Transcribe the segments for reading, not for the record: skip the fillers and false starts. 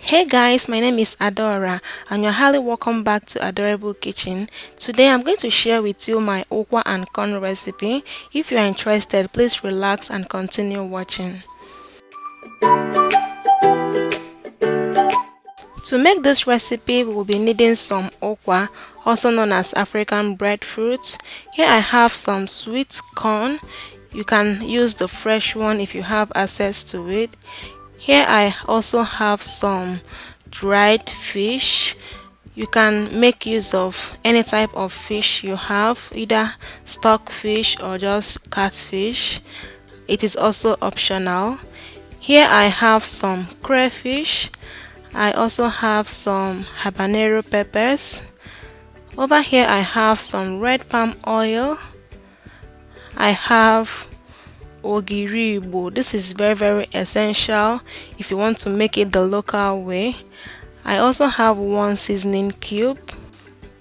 Hey guys, my name is Adaora and you're highly welcome back to Adorable Kitchen. Today I'm going to share with you my Ukwa and Corn recipe. If you are interested, please relax and continue watching. To make this recipe, we will be needing some okwa, also known as African breadfruit. Here I have some sweet corn. You can use the fresh one if you have access to it. Here I also have some dried fish. You can make use of any type of fish you have, either stockfish or just catfish. It is also optional. Here I have some crayfish. I also have some habanero peppers. Over here I have some red palm oil. I have ogiribo. This is very essential if you want to make it the local way. I also have one seasoning cube.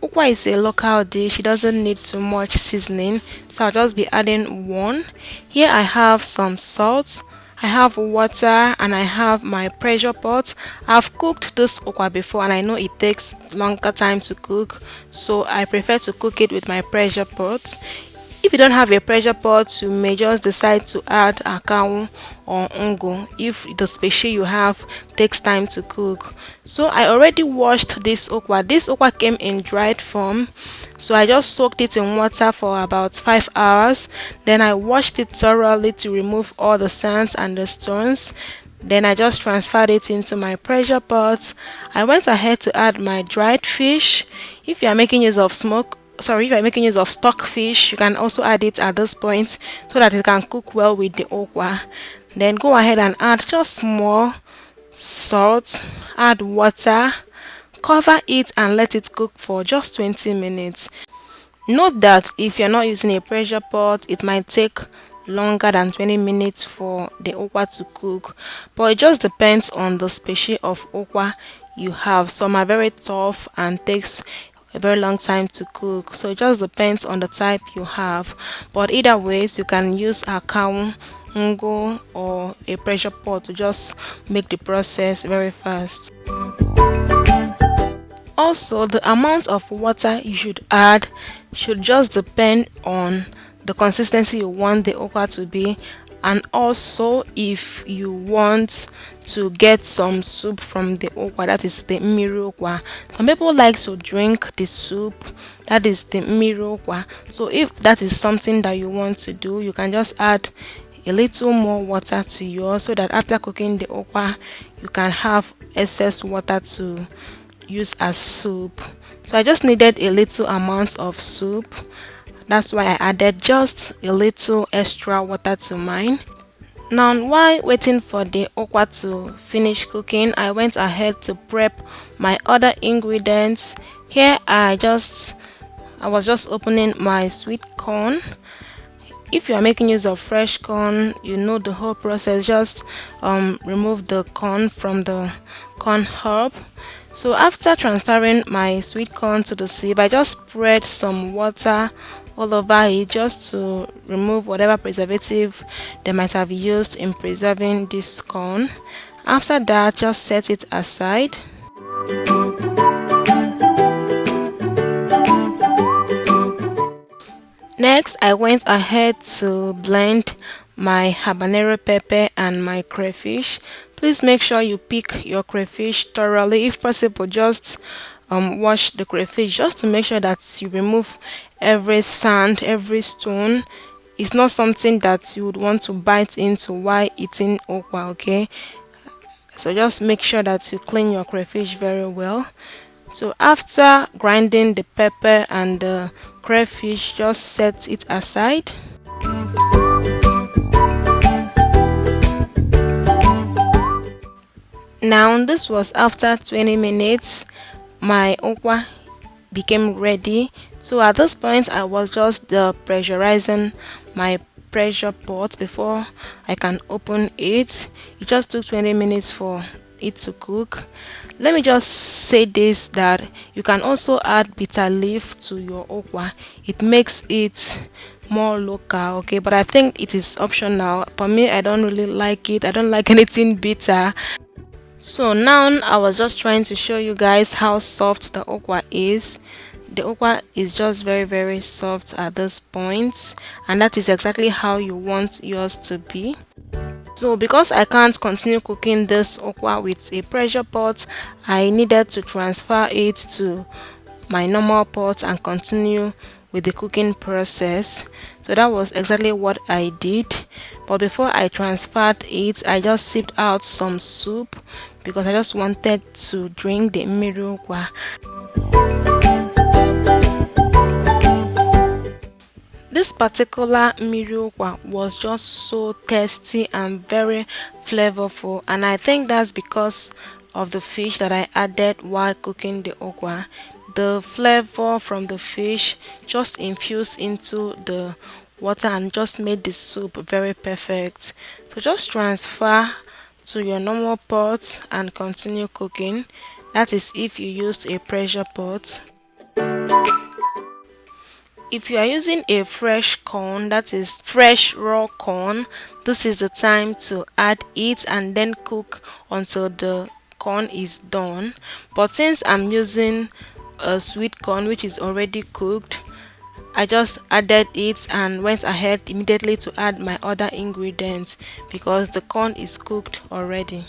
Ukwa is a local dish, it doesn't need too much seasoning, so I'll just be adding one. Here I have some salt, I have water, and I have my pressure pot. I've cooked this ukwa before and I know it takes longer time to cook, so I prefer to cook it with my pressure pot. If you don't have a pressure pot, you may just decide to add akawu or ungo if the species you have takes time to cook. So I already washed this okwa. This okwa came in dried form, so I just soaked it in water for about 5 hours. Then I washed it thoroughly to remove all the sands and the stones. Then I just transferred it into my pressure pot. I went ahead to add my dried fish. If you are making use of if you're making use of stockfish, you can also add it at this point so that it can cook well with the okwa. Then go ahead and add just more salt, add water, cover it and let it cook for just 20 minutes. Note that if you're not using a pressure pot, it might take longer than 20 minutes for the okwa to cook, but it just depends on the species of okwa you have. Some are very tough and takes a very long time to cook, so it just depends on the type you have. But either ways, you can use a cow ngo or a pressure pot to just make the process very fast. Also, the amount of water you should add should just depend on the consistency you want the okwa to be, and also if you want to get some soup from the okwa, that is the mmiri okwa. Some people like to drink the soup, that is the mmiri okwa. So if that is something that you want to do, you can just add a little more water to yours so that after cooking the okwa you can have excess water to use as soup. So I just needed a little amount of soup. That's why I added just a little extra water to mine. Now, while waiting for the okwa to finish cooking, I went ahead to prep my other ingredients. Here I was just opening my sweet corn. If you are making use of fresh corn, you know the whole process. Just remove the corn from the corn herb. So after transferring my sweet corn to the sieve, I just spread some water all over it just to remove whatever preservative they might have used in preserving this corn. After that, just set it aside. Next, I went ahead to blend my habanero pepper and my crayfish. Please make sure you pick your crayfish thoroughly. If possible, just wash the crayfish just to make sure that you remove every sand, every stone. It's not something that you would want to bite into while eating okwa, okay? So just make sure that you clean your crayfish very well. So after grinding the pepper and the crayfish, just set it aside. Now this was after 20 minutes. My okwa became ready. So at this point I was just pressurizing my pressure pot before I can open it. It just took 20 minutes for it to cook. Let me just say this, that you can also add bitter leaf to your okwa. It makes it more local, okay, but I think it is optional. For me, I don't really like it. I don't like anything bitter. So now I was just trying to show you guys how soft the okwa is. The okwa is just very soft at this point, and that is exactly how you want yours to be. So because I can't continue cooking this okwa with a pressure pot, I needed to transfer it to my normal pot and continue with the cooking process. So that was exactly what I did. But before I transferred it, I just sipped out some soup because I just wanted to drink the mmiri okwa. This particular mmiri ukwa was just so tasty and very flavorful, and I think that's because of the fish that I added while cooking the okwa. The flavor from the fish just infused into the water and just made the soup very perfect. So just transfer to your normal pot and continue cooking. That is if you used a pressure pot. If you are using a fresh corn, that is fresh raw corn, this is the time to add it and then cook until the corn is done. But since I'm using a sweet corn which is already cooked, I just added it and went ahead immediately to add my other ingredients because the corn is cooked already.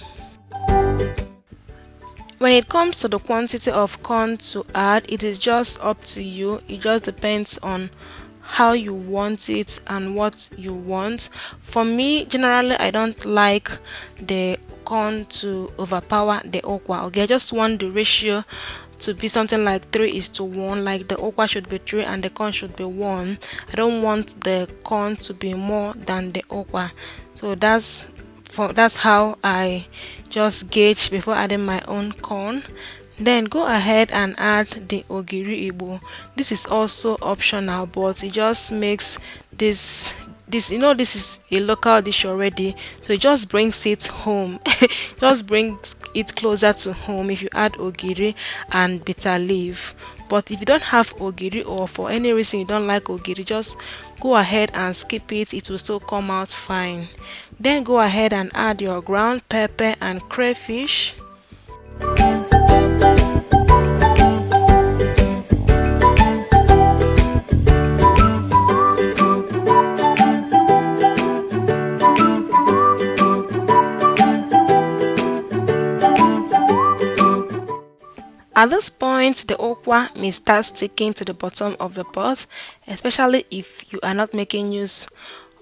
When it comes to the quantity of corn to add, it is just up to you. It just depends on how you want it and what you want. For me, generally, I don't like the corn to overpower the okwa. Okay, I just want the ratio to be something like 3:1, like the okwa should be 3 and the corn should be 1. I don't want the corn to be more than the okwa. So that's how I just gauge before adding my own corn. Then go ahead and add the ogiri igbo. This is also optional, but it just makes this is a local dish already, so it just brings it home. Just brings it closer to home if you add ogiri and bitter leaf. But if you don't have ogiri, or for any reason you don't like ogiri, just go ahead and skip it. It will still come out fine. Then go ahead and add your ground pepper and crayfish. At this point, the okwa may start sticking to the bottom of the pot, especially if you are not making use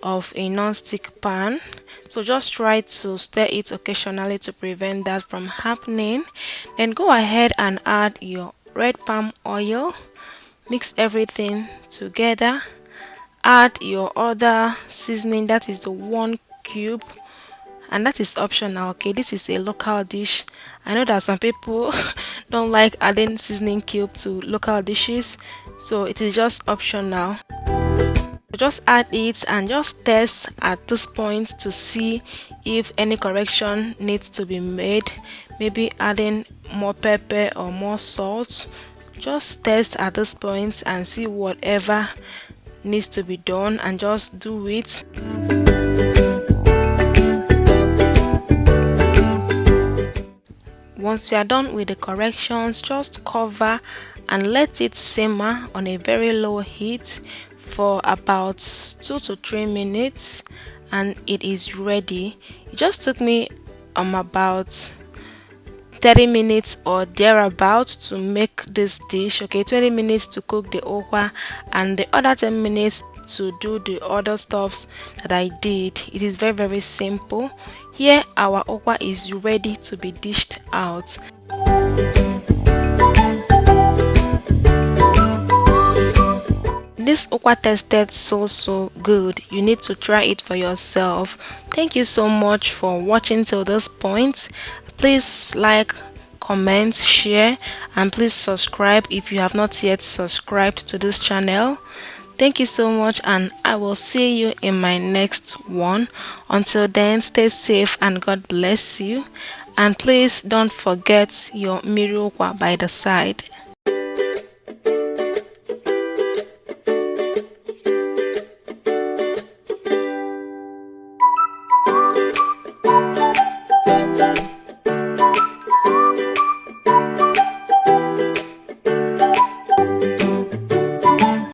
of a non-stick pan. So just try to stir it occasionally to prevent that from happening. Then go ahead and add your red palm oil. Mix everything together. Add your other seasoning, that is the 1 cube, and that is optional. Okay, this is a local dish. I know that some people don't like adding seasoning cube to local dishes, so it is just optional. Just add it and just test at this point to see if any correction needs to be made, maybe adding more pepper or more salt. Just test at this point and see whatever needs to be done and just do it. Once you are done with the corrections, just cover and let it simmer on a very low heat for about 2 to 3 minutes, and it is ready. It just took me about 30 minutes or thereabout to make this dish. Okay, 20 minutes to cook the okwa and the other 10 minutes to do the other stuffs that I did. It is very simple. Here our okwa is ready to be dished out. This okwa tasted so good. You need to try it for yourself. Thank you so much for watching till this point. Please like, comment, share, and please subscribe if you have not yet subscribed to this channel. Thank you so much, and I will see you in my next one. Until then, stay safe and God bless you. And please don't forget your mmiri okwa by the side.